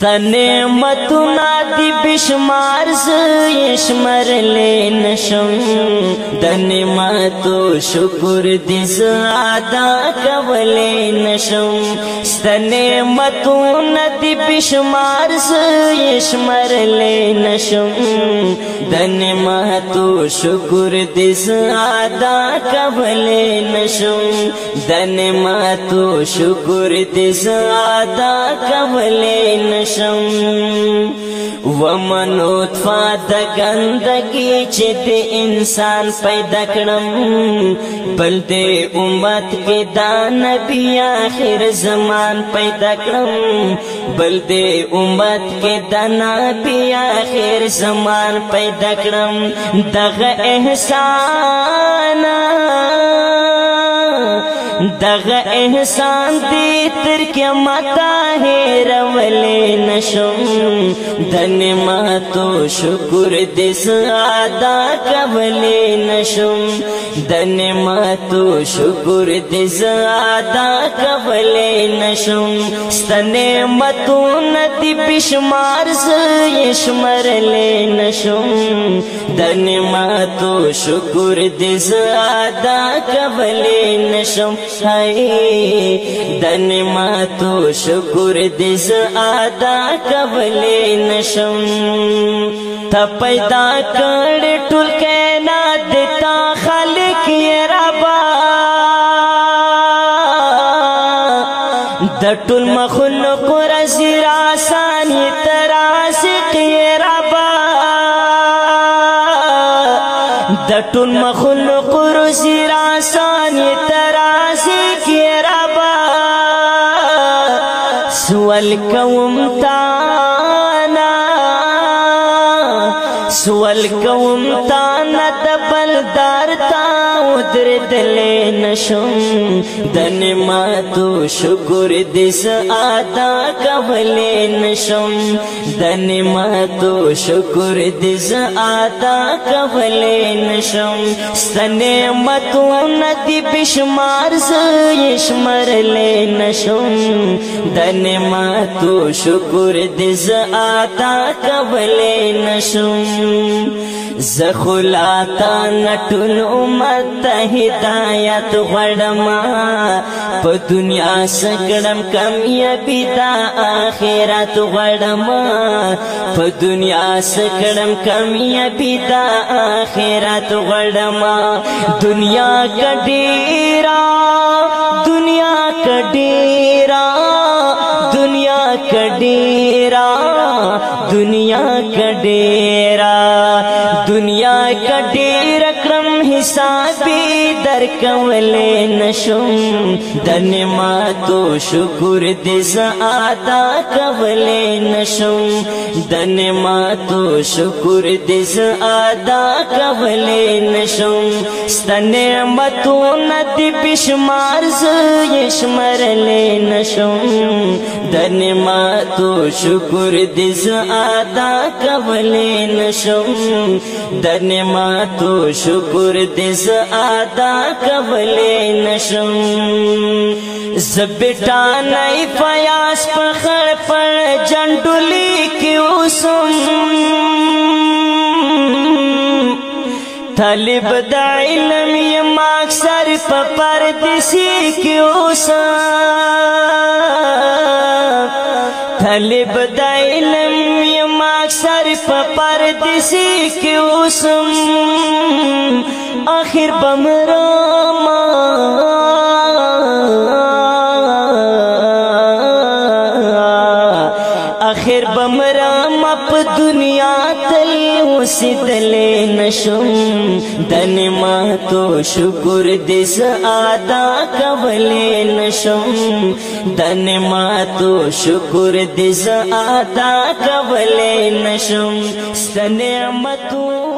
ستا نعمتونہ دی بےشمار زه شمیرلے نشم د نعمتو شکر دی زه ادا کولی نشم ستا نعمتونہ دی بےشمار زه شمیرلے نشم د نعمتو شکر دی زه ادا کولی نشم د نعمتو شکر دی زه ادا کولی نشم ومن نطفه د ګندګي چې د انسان پیدا کړم بل د امت کې دا نبی آخر زمان پیدا کړم بل د امت کې دا نبی آخر زمان پیدا کړم دغه احسان دغه احسان دی تر قیامت هیرولی نشم د نعمتو شکر دی زه ادا کولی نشم د نعمتو شکر دی زه ادا کولی نشم ستا نعمتونہ دی بےشمار زه شمیرلے نشم د نعمتو شکر دی زه ادا کولی نشم د نعمتو شکر دی زه ادا کولی نشم تا پیدا کړ ټول کائنات تا خالق یې ربا د ټول مخلوق رازق آسان رازق یې ربا د ټول مخلوق رازق آسان رازق یې ربا سوال کوم تانا سوال کوم تانا د بلدار تا ودرېدلی نشم د نعمتو شکر دی زه ادا کولی نشم د نعمتو شکر دی زه ادا کولی نشم ستا نعمتونہ دی بےشمار زه شمیرلے نشم د نعمتو شکر دی زه ادا کولی نشم زه خو لا تا نه ټول امت ته هدایت غواړم په دنیا څه کړم کامیابي د آخرت غواړم په دنیا څه کړم کامیابي د آخرت غواړم دنیا که ډېره دنیا که ډېره دنیا که ډېره دنیا که ډېره دنیا که ډېره کړم حسابي درکولی نشم د نعمتو شکر دی زه ادا کولی نشم د نعمتو شکر دی زه ادا کولی نشم ستا نعمتونہ دی بےشمار زه شمیرلے نشم د نعمتو شکر دی زه ادا کولی نشم د نعمتو شکر دی زه ادا کولی نشم زه بیٹانی فیاض په خړ پر جنډولی کې اوسم طالب د علم یم اکثر په پردیسي کې اوسم طالب د علم یم اکثر په پردیسي کې اوسم آخر بمرام آخر بمرام په دنیا تل اوسېدلی نشم د نعمتو شکر دی زه ادا کولی نشم د نعمتو شکر دی زه ادا کولی نشم ستا نعمتو